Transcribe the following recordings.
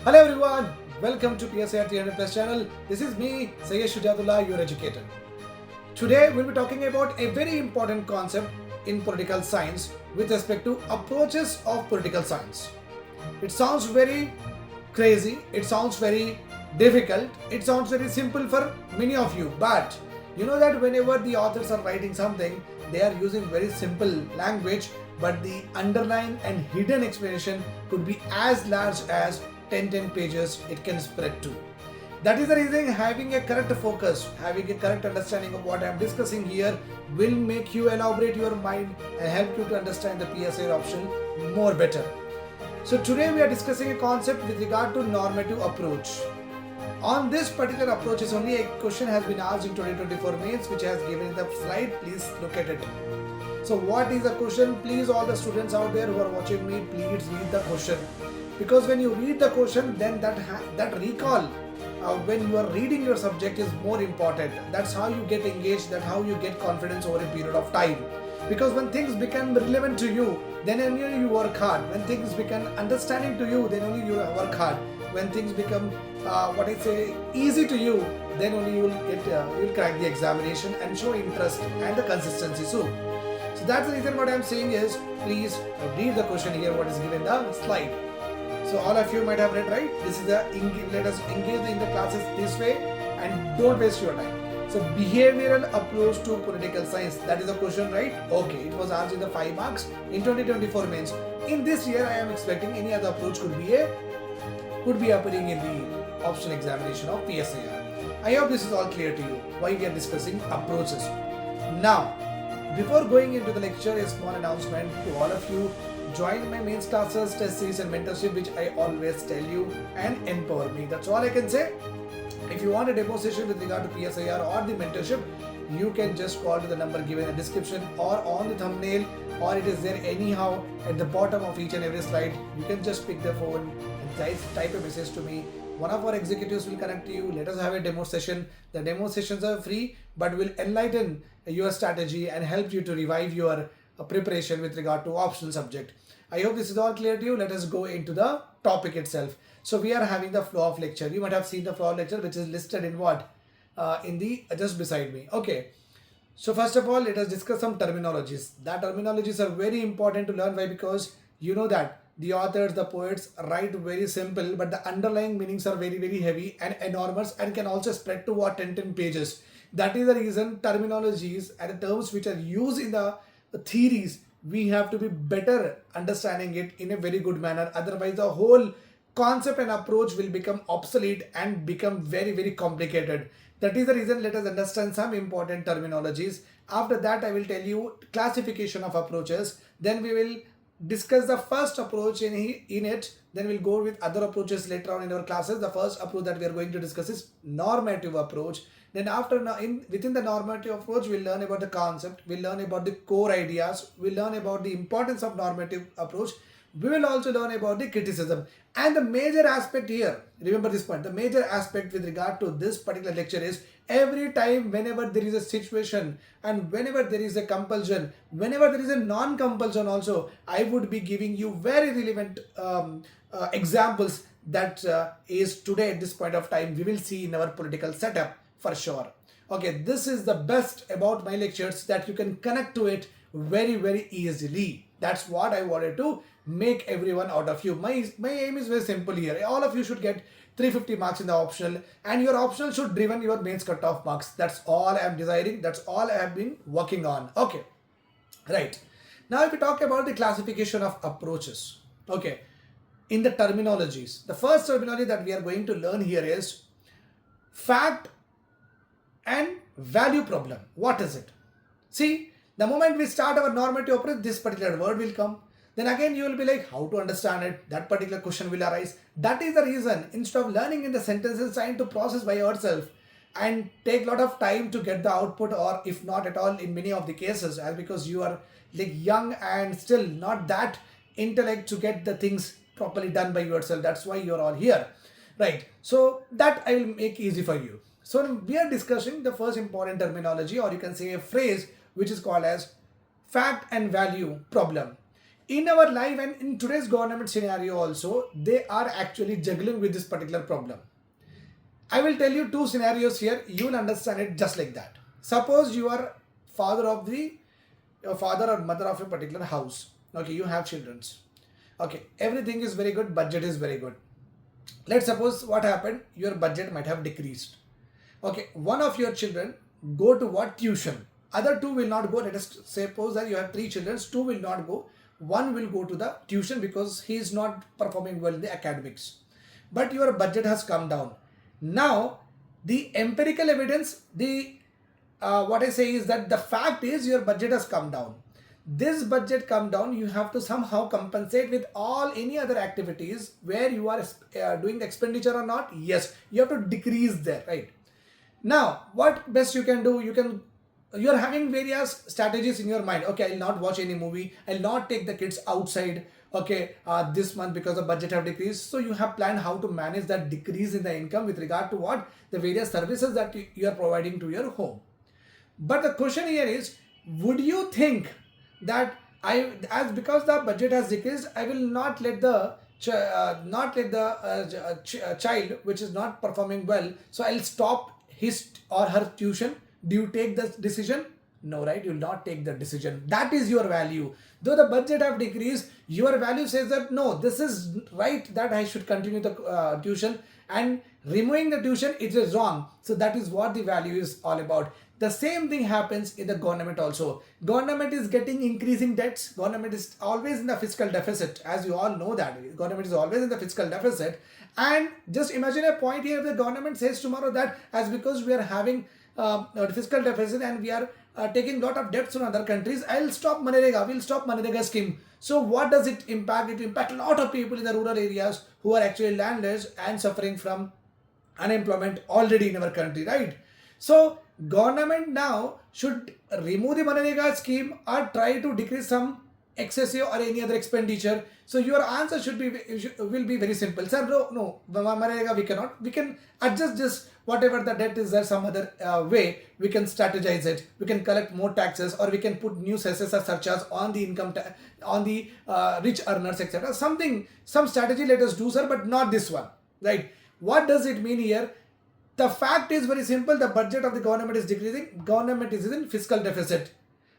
Hello everyone, welcome to PSIR 300 Plus channel. This is me, Sayyid Shujatullah, your educator. Today we'll be talking about a very important concept in political science with respect to approaches of political science. It sounds very crazy, it sounds very difficult, it sounds very simple for many of you, but you know that whenever the authors are writing something, they are using very simple language, but the underlying and hidden explanation could be as large as 10 pages it can spread to. That is the reason having a correct focus, having a correct understanding of what I am discussing here will make you elaborate your mind and help you to understand the PSIR option more better. So today we are discussing a concept with regard to normative approach. On this particular approach is only a question has been asked in 2024 mains which has given in the slide. Please look at it. So what is the question? Please all the students out there who are watching me, please read the question. Because when you read the question, then that recall when you are reading your subject is more important. That's how you get engaged, that's how you get confidence over a period of time. Because when things become relevant to you, then only you work hard. When things become understanding to you, then only you work hard. When things become easy to you, then only you will crack the examination and show interest and the consistency. So that's the reason what I'm saying is please read the question here what is given in the slide. So all of you might have read, right? This is let us engage in the classes this way and don't waste your time. So behavioral approach to political science, that is the question, right? Okay, it was asked in the 5 marks in 2024 mains. In this year, I am expecting any other approach could be appearing in the optional examination of PSIR. I hope this is all clear to you why we are discussing approaches. Now, before going into the lecture, a small announcement to all of you. Join my mains classes, test series and mentorship which I always tell you and empower me. That's all I can say. If you want a demo session with regard to PSIR or the mentorship, you can just call to the number given in the description or on the thumbnail, or it is there anyhow at the bottom of each and every slide. You can just pick the phone and type a message to me. One of our executives will connect to you. Let us have a demo session. The demo sessions are free but will enlighten your strategy and help you to revive your preparation with regard to optional subject. I hope this is all clear to you. Let us go into the topic itself. So we are having the flow of lecture. You might have seen the flow of lecture which is listed in what? In the just beside me. Okay. So first of all, let us discuss some terminologies. That terminologies are very important to learn. Why? Because you know that the authors, the poets write very simple, but the underlying meanings are very, very heavy and enormous and can also spread to what 10 pages. That is the reason terminologies and the terms which are used in the theories, we have to be better understanding it in a very good manner. Otherwise, the whole concept and approach will become obsolete and become very, very complicated. That is the reason let us understand some important terminologies. After that, I will tell you classification of approaches. Then we will discuss the first approach in it. Then we'll go with other approaches later on in our classes. The first approach that we are going to discuss is normative approach. Then within the normative approach, we'll learn about the concept, we'll learn about the core ideas, we'll learn about the importance of normative approach. We will also learn about the criticism. And the major aspect here, remember this point, the major aspect with regard to this particular lecture is every time whenever there is a situation and whenever there is a compulsion, whenever there is a non-compulsion also, I would be giving you very relevant examples that is today at this point of time we will see in our political setup. For sure. Okay, this is the best about my lectures that you can connect to it very, very easily. That's what I wanted to make everyone out of you. My aim is very simple here. All of you should get 350 marks in the optional and your optional should driven your mains cutoff marks. That's all I am desiring. That's all I have been working on. Okay, right. Now if we talk about the classification of approaches. Okay, in the terminologies. The first terminology that we are going to learn here is fact and value problem. What is it? See, the moment we start our normative approach, this particular word will come. Then again you will be like, how to understand it? That particular question will arise. That is the reason instead of learning in the sentences, trying to process by yourself and take a lot of time to get the output, or if not at all in many of the cases, as because you are like young and still not that intellect to get the things properly done by yourself. That's why you're all here, right? So that I will make easy for you. So we are discussing the first important terminology, or you can say a phrase which is called as fact and value problem. In our life and in today's government scenario also, they are actually juggling with this particular problem. I will tell you two scenarios here. You will understand it just like that. Suppose you are father of the your father or mother of a particular house. Okay, you have children. Okay, everything is very good, budget is very good. Let's suppose what happened, your budget might have decreased. Okay, one of your children go to what tuition, other two will not go. Let us suppose that you have three children, two will not go, one will go to the tuition because he is not performing well in the academics, but your budget has come down. Now the empirical evidence, the what I say is that the fact is your budget has come down. This budget come down, you have to somehow compensate with all any other activities where you are doing the expenditure or not. Yes, you have to decrease there, right? Now what best you can do, you are having various strategies in your mind. Okay, I'll not watch any movie, I'll not take the kids outside, okay, this month because the budget have decreased. So you have planned how to manage that decrease in the income with regard to what the various services that you are providing to your home. But the question here is, would you think that as because the budget has decreased, I will not let the child which is not performing well, so I'll stop his or her tuition? Do you take the decision? No, right? You will not take the decision. That is your value. Though the budget have decreased, your value says that no, this is right, that I should continue the tuition, and removing the tuition, it is wrong. So that is what the value is all about. The same thing happens in the government also. Government is getting increasing debts. Government is always in the fiscal deficit. As you all know that government is always in the fiscal deficit. And just imagine a point here, the government says tomorrow that as because we are having a fiscal deficit and we are taking lot of debts from other countries, I'll stop Manrega, we'll stop Manrega scheme. So what does it impact? It impacts a lot of people in the rural areas who are actually landless and suffering from unemployment already in our country, right? So government now should remove the Manrega scheme or try to decrease some excessive or any other expenditure. So your answer will be very simple. Sir, no, Manrega we cannot. We can adjust just whatever the debt is there some other way. We can strategize it. We can collect more taxes, or we can put new cesses or surcharge on the income on the rich earners, etc. Some strategy let us do, sir, but not this one, right? What does it mean here? The fact is very simple. The budget of the government is decreasing. Government is in fiscal deficit.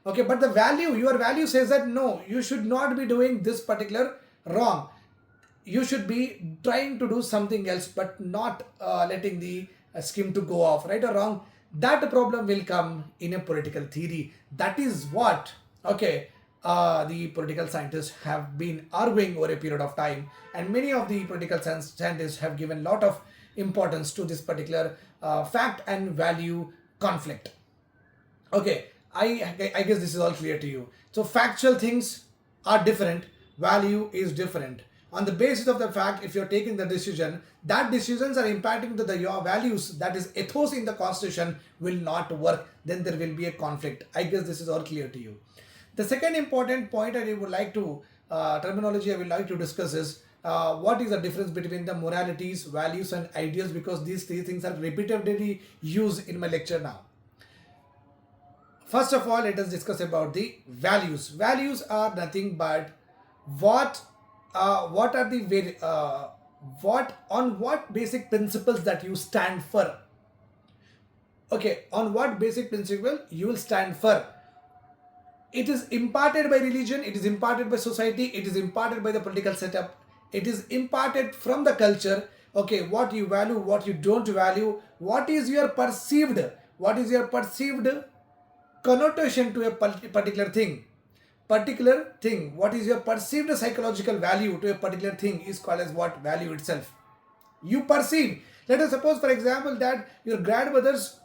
Okay, but the value, your value says that no, you should not be doing this particular wrong. You should be trying to do something else, but not letting the scheme to go off, right or wrong. That problem will come in a political theory. That is what, okay, the political scientists have been arguing over a period of time, and many of the political scientists have given a lot of importance to this particular fact and value conflict. Okay, I guess this is all clear to you. So factual things are different, value is different. On the basis of the fact, if you're taking the decision, that decisions are impacting your values, that is ethos in the constitution, will not work, then there will be a conflict. I guess this is all clear to you. The second important point I would like to, terminology I would like to discuss is, what is the difference between the moralities, values and ideals, because these three things are repeatedly used in my lecture now. First of all, let us discuss about the values. Values are nothing but what are the on what basic principles that you stand for. Okay, on what basic principle you will stand for. It is imparted by religion, it is imparted by society, it is imparted by the political setup, it is imparted from the culture. Okay, what you value, what you don't value, what is your perceived connotation to a particular thing. What is your perceived psychological value to a particular thing is called as what? Value itself. You perceive. Let us suppose, for example, that your grandmother's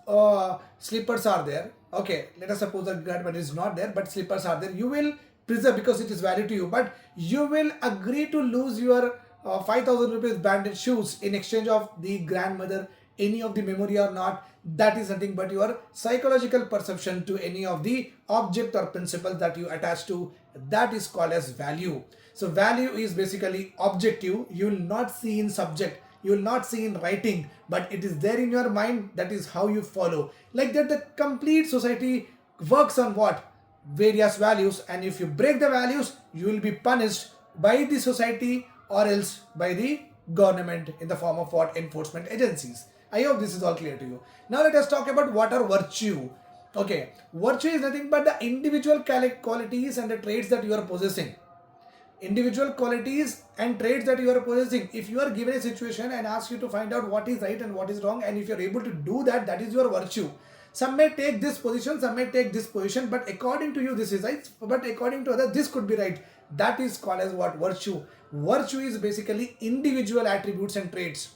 slippers are there. Okay, let us suppose that grandmother is not there, but slippers are there. You will preserve because it is value to you, but you will agree to lose your 5,000 rupees branded shoes in exchange of the grandmother, any of the memory or not. That is nothing but your psychological perception to any of the object or principles that you attach to. That is called as value. So value is basically objective. You will not see in subject, you will not see in writing, but it is there in your mind. That is how you follow. Like that, the complete society works on what? various values, and if you break the values, you will be punished by the society or else by the government in the form of what? Enforcement agencies. I hope this is all clear to you. Now let us talk about what are virtue. Okay, virtue is nothing but the individual qualities and the traits that you are possessing. Individual qualities and traits that you are possessing. If you are given a situation and ask you to find out what is right and what is wrong, and if you are able to do that, that is your virtue. Some may take this position, some may take this position, but according to you this is right, but according to others this could be right. That is called as what? Virtue. Virtue is basically individual attributes and traits.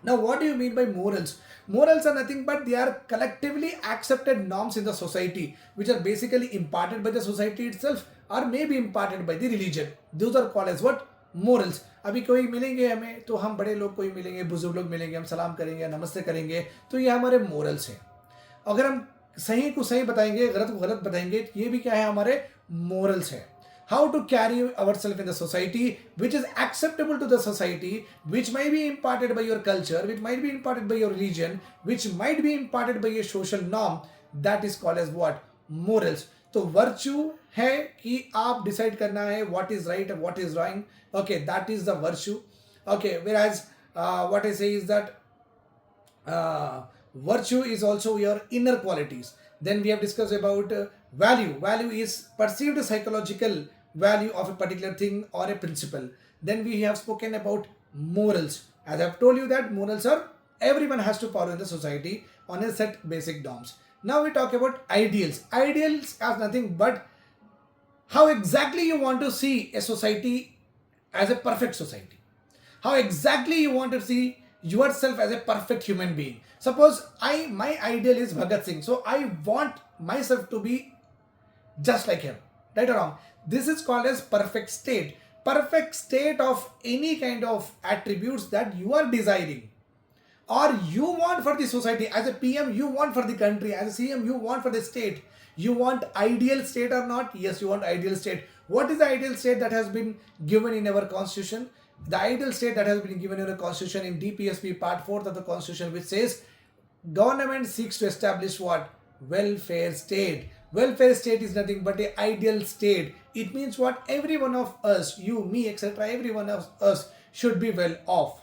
Now, what do you mean by morals? Morals are nothing but they are collectively accepted norms in the society, which are basically imparted by the society itself or may be imparted by the religion. Those are called as what? Morals. अभी कोई मिलेंगे हमें तो हम बड़े लोग कोई मिलेंगे, बुजुर्ग लोग मिलेंगे, हम सलाम करेंगे, नमस्ते करेंगे, तो ये हमारे मोरल्स हैं. अगर हम सही को सही बताएंगे, गलत को गलत बताएंगे, ये भी क्या है? हमारे मोरल्स हैं. How to carry ourselves in the society, which is acceptable to the society, which might be imparted by your culture, which might be imparted by your religion, which might be imparted by your social norm. That is called as what? Morals. तो virtue है कि आप decide करना है what is right and what is wrong. Okay, that is the virtue. Okay, whereas what I say is that virtue is also your inner qualities. Then we have discussed about value. Value is perceived psychological value of a particular thing or a principle. Then we have spoken about morals. As I have told you that morals are everyone has to follow in the society on a set basic norms. Now we talk about ideals. Ideals are nothing but how exactly you want to see a society as a perfect society. How exactly you want to see yourself as a perfect human being. Suppose my ideal is Bhagat Singh, so I want myself to be just like him. Right or wrong? This is called as perfect state. Perfect state of any kind of attributes that you are desiring or you want for the society. As a PM, you want for the country. As a CM, you want for the state. You want ideal state or not? Yes, you want ideal state. What is the ideal state that has been given in our constitution? The ideal state that has been given in the constitution in DPSP part 4th of the constitution, which says government seeks to establish what? Welfare state. Welfare state is nothing but an ideal state. It means what? Every one of us, you, me, etc., every one of us should be well off.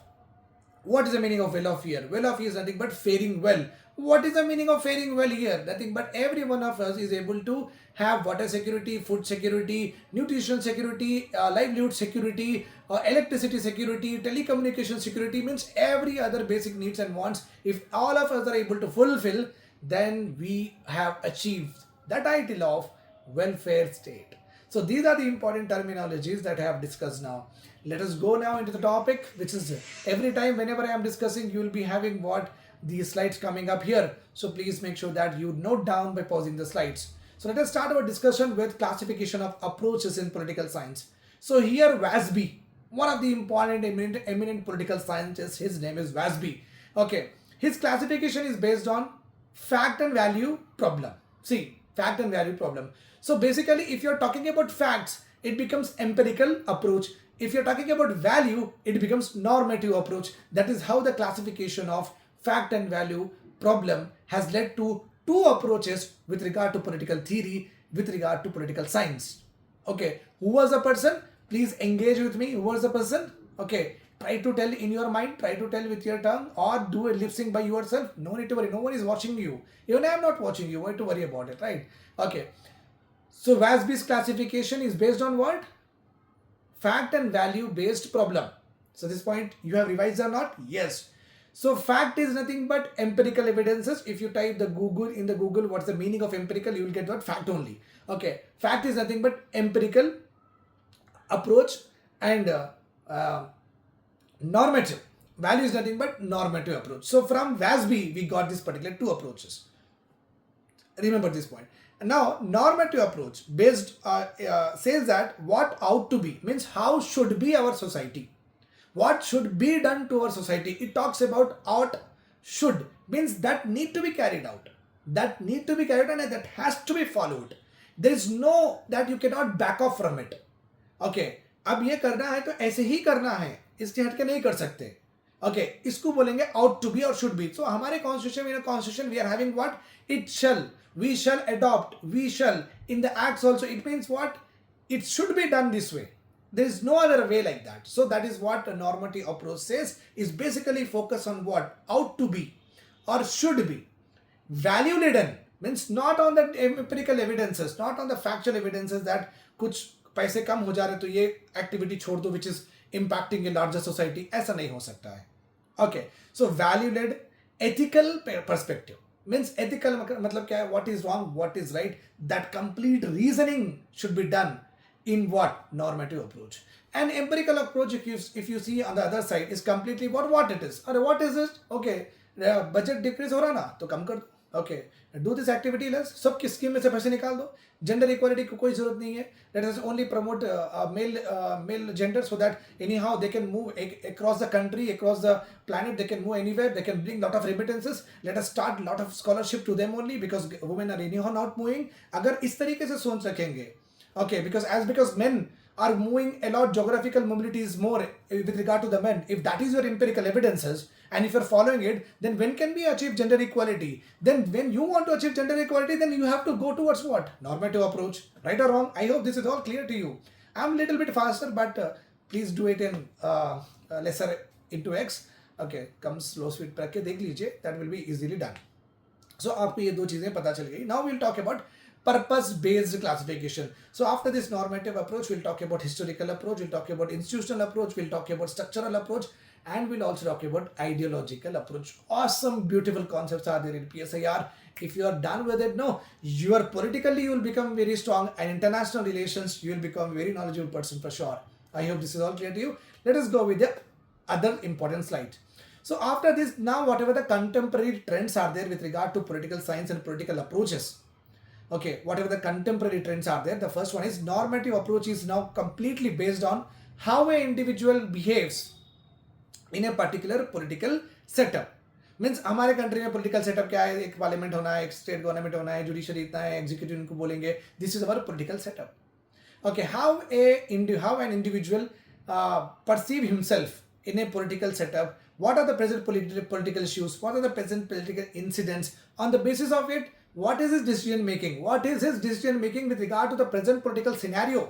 What is the meaning of well off here? Well off is nothing but faring well. What is the meaning of faring well here? Nothing but every one of us is able to have water security, food security, nutritional security, livelihood security, electricity security, telecommunication security, means every other basic needs and wants. If all of us are able to fulfill, then we have achieved the title of welfare state. So these are the important terminologies that I have discussed now. Let us go now into the topic, which is every time whenever I am discussing, you will be having what? These slides coming up here. So please make sure that you note down by pausing the slides. So let us start our discussion with classification of approaches in political science. So here WASB, one of the important eminent political scientists, his name is WASB. Okay, his classification is based on fact and value problem. See, fact and value problem. So basically, if you're talking about facts, it becomes empirical approach. If you're talking about value, it becomes normative approach. That is how the classification of fact and value problem has led to two approaches with regard to political theory, with regard to political science. Okay, who was the person? Please engage with me. Who was the person? Okay, try to tell in your mind, try to tell with your tongue, or do a lip sync by yourself. No need to worry, no one is watching you. Even I am not watching you, why to worry about it, right? Okay, so WASB's classification is based on what? Fact and value based problem. So this point you have revised or not? Yes. So fact is nothing but empirical evidences. If you type the Google in the Google, what's the meaning of empirical, you will get what? Fact only. Okay, fact is nothing but empirical approach, and normative. Value is nothing but normative approach. So from WASB, we got this particular two approaches. Remember this point. Now, normative approach based says that what ought to be, means how should be our society. What should be done to our society. It talks about ought, should, means that need to be carried out. That need to be carried out and that has to be followed. There is no that you cannot back off from it. Okay, अब ये करना है तो ऐसे ही करना है, इससे हटके नहीं कर सकते. Okay, इसको बोलेंगे ought to be और should be. So हमारे constitution, in a constitution we are having what? It shall, we shall adopt, we shall. In the acts also it means what? It should be done this way. There is no other way like that. So that is what a normative approach says, is basically focus on what? Ought to be or should be. Value laden means not on the empirical evidences, not on the factual evidences that कुछ पैसे कम हो जा रहे तो ये activity छोड़ दो which is impacting a larger society. ऐसा नहीं हो सकता है. Okay, so value led ethical perspective means ethical मतलब क्या है? What is wrong, what is right, that complete reasoning should be done in what? Normative approach. An empirical approach, if you see on the other side, is completely what it is. Or what is it? Okay, budget decrease हो रहा ना तो कम कर दो. Okay, do this activity less. सबकी scheme में से पैसे निकाल दो. Gender equality को कोई जरूरत नहीं है. Let us only promote male gender so that anyhow they can move across the country, across the planet. They can move anywhere. They can bring lot of remittances. Let us start lot of scholarship to them only because women are anyhow not moving. अगर इस तरीके से सोच रखेंगे, okay, because men are moving a lot, geographical mobility is more with regard to the men. If that is your empirical evidences and if you're following it, then when can we achieve gender equality? Then when you want to achieve gender equality, then you have to go towards what? Normative approach. Right or wrong? I hope this is all clear to you. I'm a little bit faster, but please do it in lesser into X. Okay, come slow speed पर के देख लीजिए. That will be easily done. So आपको ये दो चीजें पता चल गई. Now we'll talk about purpose-based classification. So after this normative approach, we'll talk about historical approach, we'll talk about institutional approach, we'll talk about structural approach, and we'll also talk about ideological approach. Awesome, beautiful concepts are there in PSIR. If you are done with it, no, you are politically, you will become very strong, and international relations, you will become a very knowledgeable person for sure. I hope this is all clear to you. Let us go with the other important slide. So after this, now whatever the contemporary trends are there with regard to political science and political approaches, okay, whatever the contemporary trends are there, the first one is normative approach is now completely based on how an individual behaves in a particular political setup. Means हमारे country में political setup क्या है? एक parliament होना है, एक state government होना है, judiciary इतना है, executive इनको बोलेंगे. This is our political setup. Okay, how an individual perceive himself in a political setup? What are the present political issues? What are the present political incidents? On the basis of it, what is his decision making? What is his decision making with regard to the present political scenario?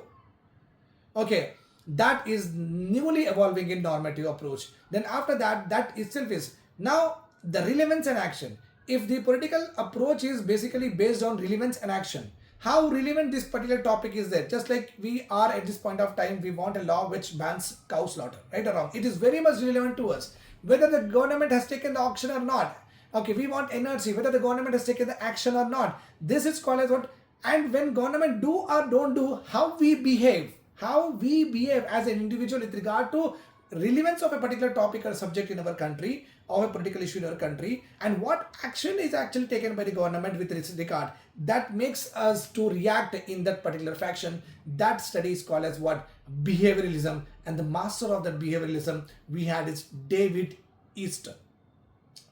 Okay, that is newly evolving in normative approach. Then after that, that itself is now the relevance and action. If the political approach is basically based on relevance and action, how relevant this particular topic is there? Just like we are at this point of time, we want a law which bans cow slaughter, right or wrong? It is very much relevant to us, whether the government has taken the action or not. Okay, we want energy, whether the government has taken the action or not. This is called as what? And when government do or don't do, how we behave as an individual with regard to relevance of a particular topic or subject in our country, or a political issue in our country, and what action is actually taken by the government with this regard, that makes us to react in that particular faction. That study is called as what? Behavioralism. And the master of that behavioralism we had is David Easton.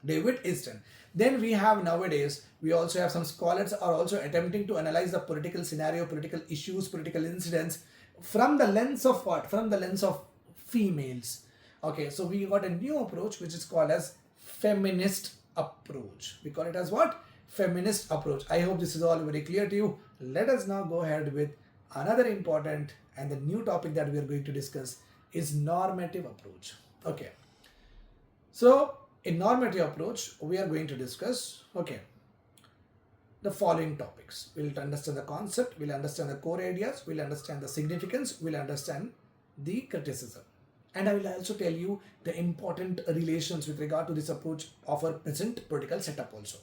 Then we have nowadays, we also have some scholars are also attempting to analyze the political scenario, political issues, political incidents from the lens of what? From the lens of females. Okay, so we got a new approach which is called as feminist approach. We call it as what? Feminist approach. I hope this is all very clear to you. Let us now go ahead with another important and the new topic that we are going to discuss is normative approach. Okay, so in normative approach, we are going to discuss, okay, the following topics. We'll understand the concept, we'll understand the core ideas, we'll understand the significance, we'll understand the criticism. And I will also tell you the important relations with regard to this approach of our present political setup also.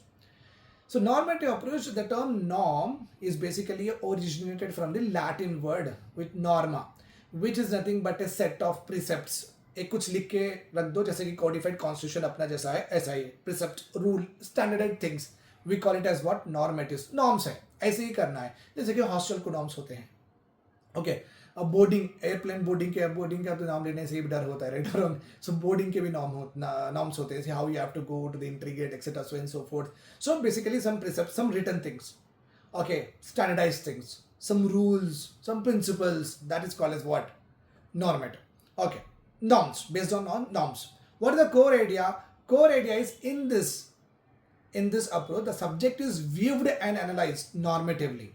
So normative approach, the term norm is basically originated from the Latin word with norma, which is nothing but a set of precepts. एक कुछ लिख के रख दो जैसे कि codified constitution अपना जैसा है ऐसा ही precepts, rule, standardized things. We call it as what? Normatives. Norms है, ऐसे ही करना है जैसे कि hostel को norms होते हैं. Okay, अब बोर्डिंग एयरप्लेन बोर्डिंग का तो नाम लेने से ही डर होता है, राइट? सो बोर्डिंग के भी नॉर्म्स होते हैं, how you have to go to the entry gate etcetera, so and so forth. So basically some precept, some written things, okay, standardized things, some rules, some principles, that is called as what? Normative. Okay, norms, based on norms. What is the core idea? Core idea is in this approach, the subject is viewed and analyzed normatively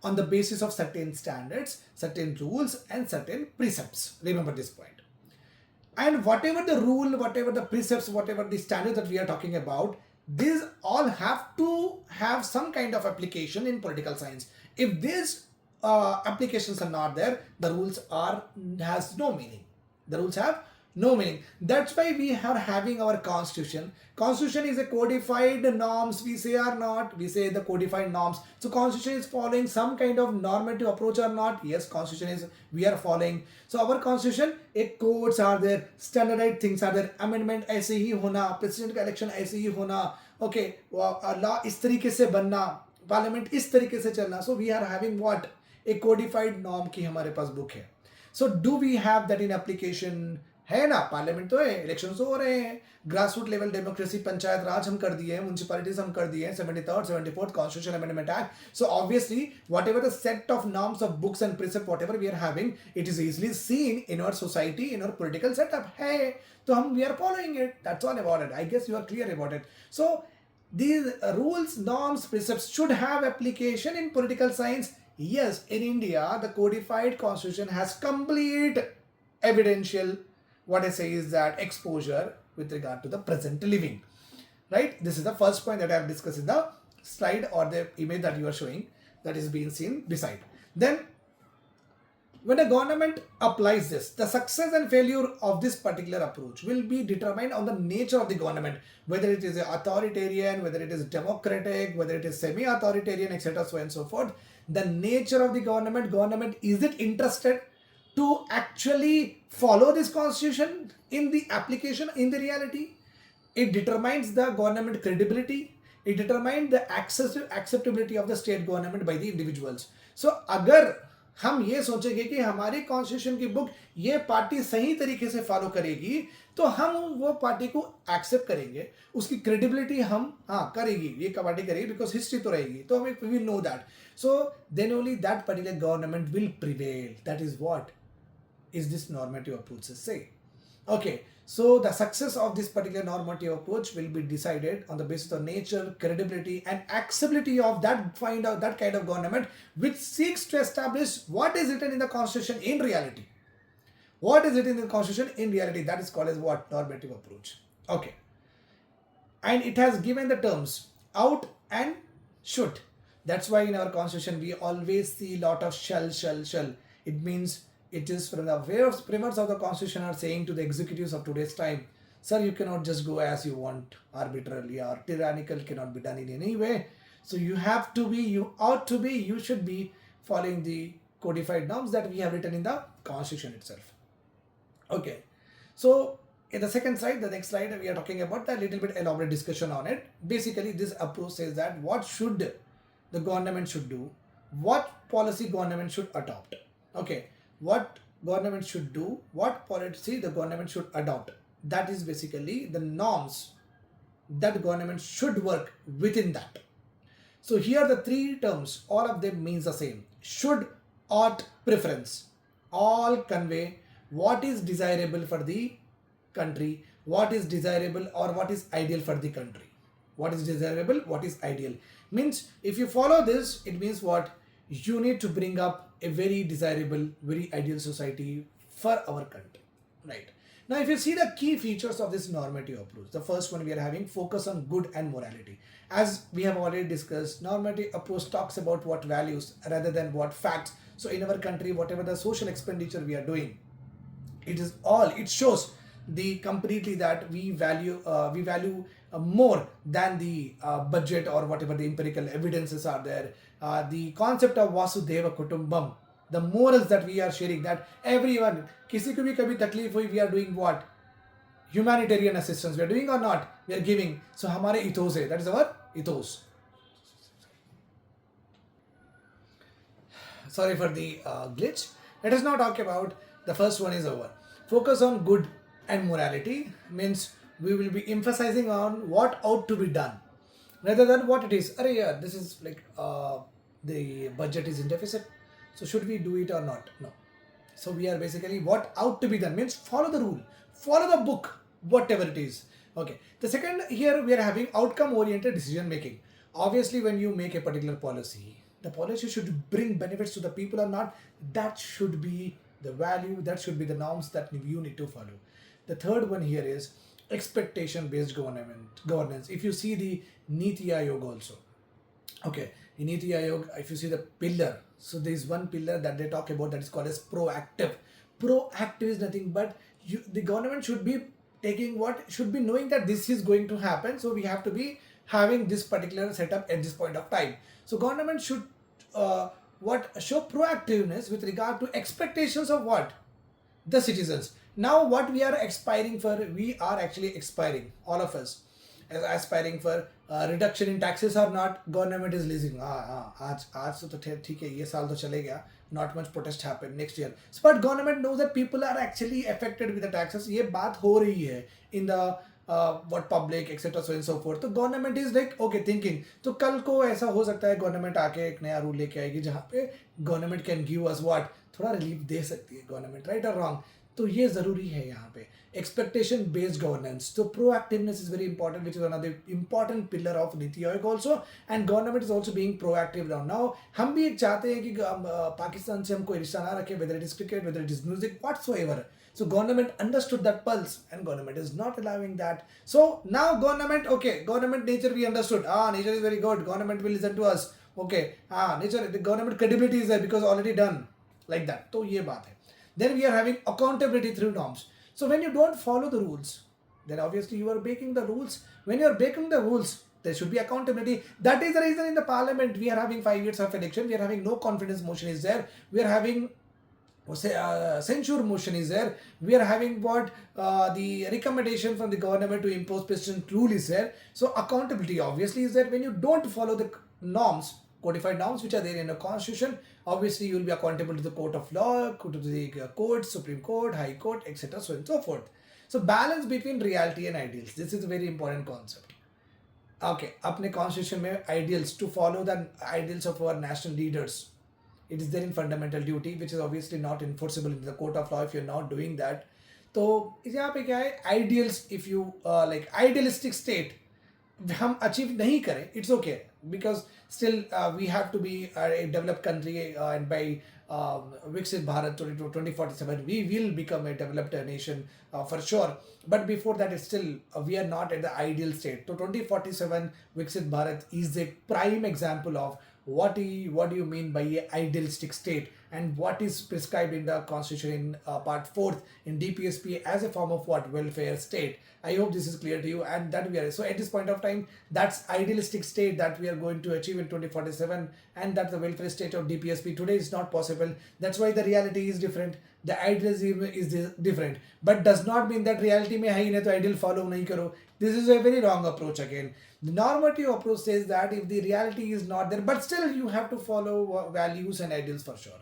on the basis of certain standards, certain rules, and certain precepts. Remember this point. And whatever the rule, whatever the precepts, whatever the standards that we are talking about, these all have to have some kind of application in political science. If these applications are not there, the rules has no meaning. The rules have no meaning. That's why we are having our constitution. Constitution is a codified norms. We say or not, we say the codified norms. So constitution is following some kind of normative approach or not? Yes, constitution is, we are following. So our constitution, एक codes are there, standardized things are there, amendment ऐसे ही होना, president का election ऐसे ही होना, okay, law इस तरीके से बनना, parliament इस तरीके से चलना. So we are having what? A codified norm की हमारे पास book है. So do we have that in application? है ना, पार्लियामेंट तो है, इलेक्शन तो हो रहे हैं, grass root level democracy, panchayat raj हम कर दिए हैं, म्युनिसिपैलिटीज हम कर दिए हैं, 73rd 74th constitution amendment act. So obviously whatever the set of norms of books and principle whatever we are having, it is easily seen in our society, in our political setup है, तो हम we are following it. That's all about it. I guess you are clear about it. So these rules, norms, precepts should have application in political science. Yes, in India, the codified constitution has complete evidential, what I say is that, exposure with regard to the present living. Right? This is the first point that I have discussed in the slide or the image that you are showing, that is being seen beside. Then, when a government applies this, the success and failure of this particular approach will be determined on the nature of the government, whether it is authoritarian, whether it is democratic, whether it is semi-authoritarian, etc. so and so forth. The nature of the government, is it interested to actually follow this constitution in the application, in the reality? It determines the government credibility. It determines the acceptability of the state government by the individuals. So अगर हम ये सोचेंगे कि हमारी constitution की book ये party सही तरीके से फॉलो करेगी, तो हम वो पार्टी को एक्सेप्ट करेंगे, उसकी क्रेडिबिलिटी हम करेगी, ये पार्टी करेगी, बिकॉज हिस्ट्री तो रहेगी, तो हमें we know that. So then only that particular government will prevail. That is what is this normative approach say. Okay, so the success of this particular normative approach will be decided on the basis of nature, credibility, and acceptability of that kind of government which seeks to establish what is written in the constitution in reality. What is written in the constitution in reality, that is called as what? Normative approach. Okay, and it has given the terms out and should. That's why in our constitution we always see lot of shall. It means it is from the various primers of the constitution are saying to the executives of today's time, sir, you cannot just go as you want arbitrarily, or tyrannical cannot be done in any way. So you have to be, you ought to be, you should be following the codified norms that we have written in the constitution itself. Okay, so in the second slide, the next slide, we are talking about a little bit elaborate discussion on it. Basically this approach says that what should the government should do, what policy government should adopt. Okay, what government should do, what policy the government should adopt. That is basically the norms that government should work within that. So here the three terms, all of them means the same. Should, ought, preference. All convey what is desirable for the country, what is desirable or what is ideal for the country. What is desirable, what is ideal. Means if you follow this, it means what? You need to bring up a very desirable, very ideal society for our country, right? Now, if you see the key features of this normative approach, the first one we are having focus on good and morality. As we have already discussed, normative approach talks about what values rather than what facts. So in our country, whatever the social expenditure we are doing, it shows the completely that we value more than the budget or whatever the empirical evidences are there. The concept of Vasudhaiva Kutumbam, the morals that we are sharing, that everyone, किसी को भी कभी तकलीफ हुई, we are doing what? Humanitarian assistance, we are doing or not? We are giving. So हमारे ethos है, that is our ethos. Sorry for the glitch. Let us now talk about the first one is over. Focus on good and morality means we will be emphasizing on what ought to be done rather than what it is. Arey yaar, this is like the budget is in deficit, so should we do it or not? No. So we are basically what ought to be done means follow the rule, follow the book. whatever it is. Okay. The second, here we are having outcome oriented decision making. Obviously, when you make a particular policy, the policy should bring benefits to the people or not. That should be the value, that should be the norms that you need to follow. The third one here is expectation based governance. If you see the Niti Aayog also, okay, in Niti Aayog, if you see the pillar, so there is one pillar that they talk about that is called as proactive. Proactive is nothing but the government should be taking what should be knowing that this is going to happen. So we have to be having this particular setup at this point of time. So government should what show proactiveness with regard to expectations of what the citizens. Now what we are aspiring for, we are actually aspiring, all of us as aspiring for reduction in taxes or not. Government is listening, आज तो ठीक है, ये साल तो चले गया, not much protest happen next year. So, but government knows that people are actually affected with the taxes. ये बात हो रही है in the what public etc so and so forth. तो government is like okay thinking. तो कल को ऐसा हो सकता है government आके एक नया रूल लेके आएगी जहाँ पे government can give us what, थोड़ा रिलीफ दे सकती है government, right or wrong. तो ये ज़रूरी है यहाँ पे expectation based governance. So proactiveness is very important, which is another important pillar of Niti Aayog also, and government is also being proactive now. Now हम भी चाहते हैं कि पाकिस्तान से हम कोई रिश्ता ना रखें, whether it is cricket, whether it is music, whatsoever. So government understood that pulse and government is not allowing that. So now government, okay, government nature we understood. Nature is very good. Government will listen to us. Okay, nature, the government credibility is there because already done like that. तो ये बात है. Then we are having accountability through norms. So when you don't follow the rules, then obviously you are breaking the rules. When you are breaking the rules, there should be accountability. That is the reason in the parliament we are having 5 years of election. We are having no confidence motion is there. We are having censure motion is there. We are having what the recommendation from the government to impose president rule is there. So accountability obviously is there. When you don't follow the norms, codified norms which are there in the constitution, obviously you will be accountable to the court of law, to the court, Supreme Court, High Court, etc. so and so forth. So balance between reality and ideals. This is a very important concept. Okay, अपने constitution में ideals, to follow the ideals of our national leaders. It is there in fundamental duty, which is obviously not enforceable in the court of law if you're not doing that. तो यहाँ पे क्या है, ideals, if you like idealistic state हम achieve नहीं करें, it's okay, because still we have to be a developed country and by Viksit Bharat 2047 we will become a developed nation for sure. But before that it's still we are not at the ideal state. So 2047 Viksit Bharat is a prime example of what do you mean by a idealistic state and what is prescribed in the constitution in part 4th in DPSP as a form of what, welfare state. I hope this is clear to you, and that we are, so at this point of time that's idealistic state that we are going to achieve in 2047, and that the welfare state of DPSP today is not possible. That's why the reality is different, the idealism is different, but does not mean that reality में है ही नहीं तो ideal follow नहीं करो. This is a very wrong approach again. The normative approach says that if the reality is not there, but still you have to follow values and ideals for sure.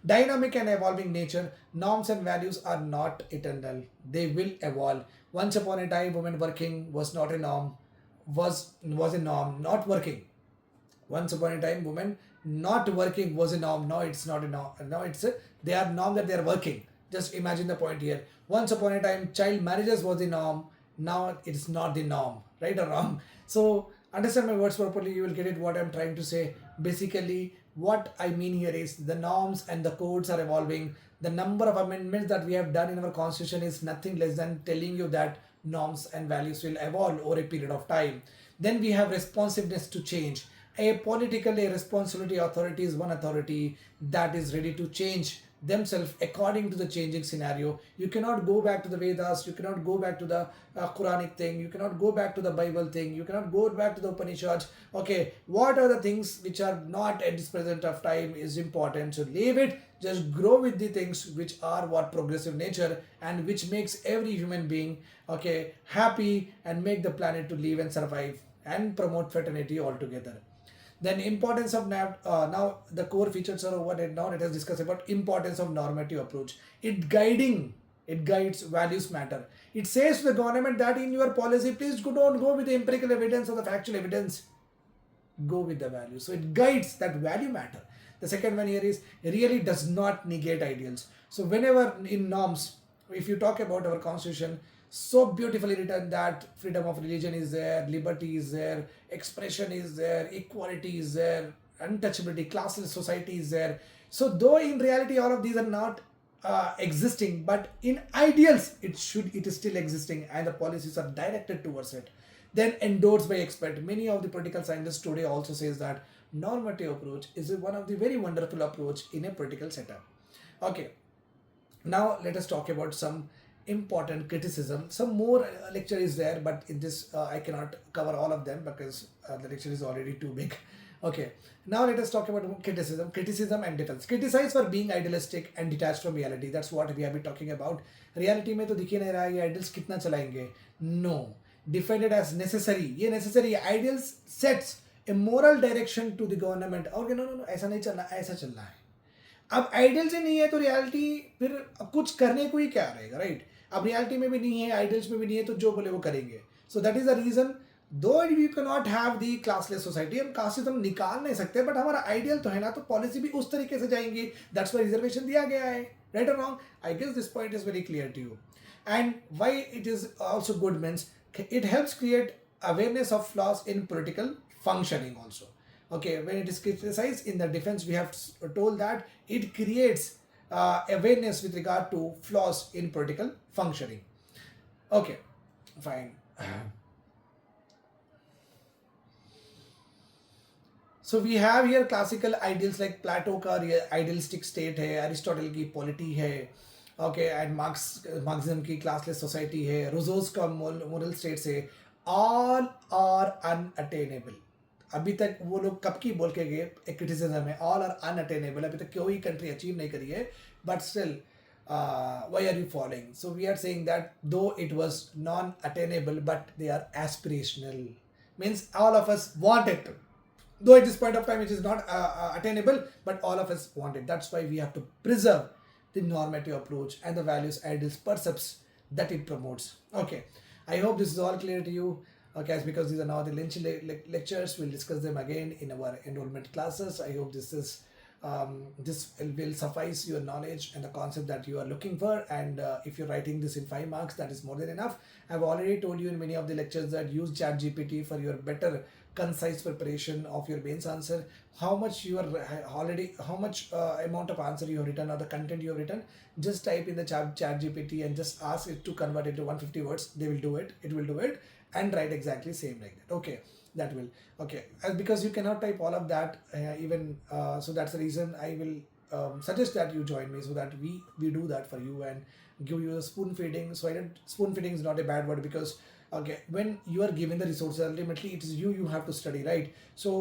Dynamic and evolving nature, norms and values are not eternal. They will evolve. Once upon a time, women working was not a norm, was a norm, not working. Once upon a time, women not working was a norm. Now it's not a norm. Now they are norm that they are working. Just imagine the point here. Once upon a time, child marriages was the norm. Now it is not the norm, right or wrong? So understand my words properly, you will get it what I'm trying to say. Basically, what I mean here is the norms and the codes are evolving. The number of amendments that we have done in our constitution is nothing less than telling you that norms and values will evolve over a period of time. Then we have responsiveness to change. A politically responsibility authority is one authority that is ready to change themselves according to the changing scenario. You cannot go back to the Vedas, you cannot go back to the Quranic thing, you cannot go back to the Bible thing, you cannot go back to the Upanishads. Okay, what are the things which are not at this present of time is important, so leave it, just grow with the things which are what progressive nature and which makes every human being okay happy and make the planet to live and survive and promote fraternity altogether. Then importance of now the core features are over it. Now let us discuss about importance of normative approach. It guides values matter. It says to the government that in your policy, please don't go with the empirical evidence or the factual evidence. Go with the value. So it guides that value matter. The second one here is really does not negate ideals. So whenever in norms, if you talk about our constitution, so beautifully written that freedom of religion is there, liberty is there, expression is there, equality is there, untouchability, classless society is there. So though in reality all of these are not existing, but in ideals it is still existing, and the policies are directed towards it, then endorsed by expert. Many of the political scientists today also says that normative approach is one of the very wonderful approach in a political setup. Okay, now let us talk about some important criticism. Some more lecture is there, but in this I cannot cover all of them because the lecture is already too big. Okay, now let us talk about criticism and defense. Criticize for being idealistic and detached from reality. That's what we have been talking about. Reality में तो दिख ही नहीं रहा ये ideals कितना चलाएंगे. No, defend it as necessary. ये necessary ideals sets a moral direction to the government. और no ऐसा नहीं चलना, ऐसा चलना है. अब आइडियल से नहीं है तो रियलिटी फिर कुछ करने को ही क्या रहेगा, राइट? अब रियलिटी में भी नहीं है, आइडियल्स में भी नहीं है, तो जो बोले वो करेंगे. So that is the reason. Though you can not have the classless society, हम कास्टिज्म निकाल नहीं सकते, बट हमारा आइडियल तो है ना, तो पॉलिसी भी उस तरीके से जाएंगी. दैट्स व्हाई रिजर्वेशन दिया गया है, राइट और wrong. I guess this point is very clear to you. And why it is also good means it helps create awareness of flaws in political functioning also. Okay, when it is criticized in the defense, we have told that it creates awareness with regard to flaws in political functioning. Okay, fine. So we have here classical ideals like Plato का idealistic state है, Aristotle की polity है, okay, and Marxism की classless society है, Rousseau's का moral states है. All are unattainable. अभी तक वो लोग कब की बोल के गए क्रिटिसिज्म है, ऑल आर अनअटेनेबल. अभी तक कोई कंट्री अचीव नहीं करी है, but still why are you following? So we are saying that though it was non attainable but they are aspirational. Means all of us want it, though at this point of time it is not attainable, but all of us want it. That's why we have to preserve the normative approach and the values, ideals, percepts that it promotes. Okay, I hope this is all clear to you. Okay, because these are now the lectures, we'll discuss them again in our enrollment classes. I hope this will suffice your knowledge and the concept that you are looking for. And if you're writing this in 5 marks, that is more than enough. I've already told you in many of the lectures that use ChatGPT for your better concise preparation of your mains answer. How much you are already, how much amount of answer you have written or the content you have written, just type in the chat GPT and just ask it to convert it to 150 words. They will do it, it will do it, and write exactly same like that. Okay, that will. Okay, because you cannot type all of that even so that's the reason I will suggest that you join me, so that we do that for you and give you a spoon feeding. So spoon feeding is not a bad word, because okay, when you are given the resources, ultimately it is you have to study, right? So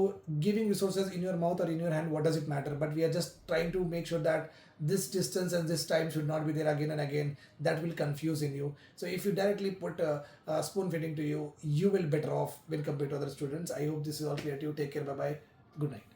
giving resources in your mouth or in your hand, what does it matter? But we are just trying to make sure that this distance and this time should not be there again and again. That will confuse in you. So if you directly put spoon feeding to you, you will better off when compared to other students. I hope this is all clear to you. Take care, bye bye, good night.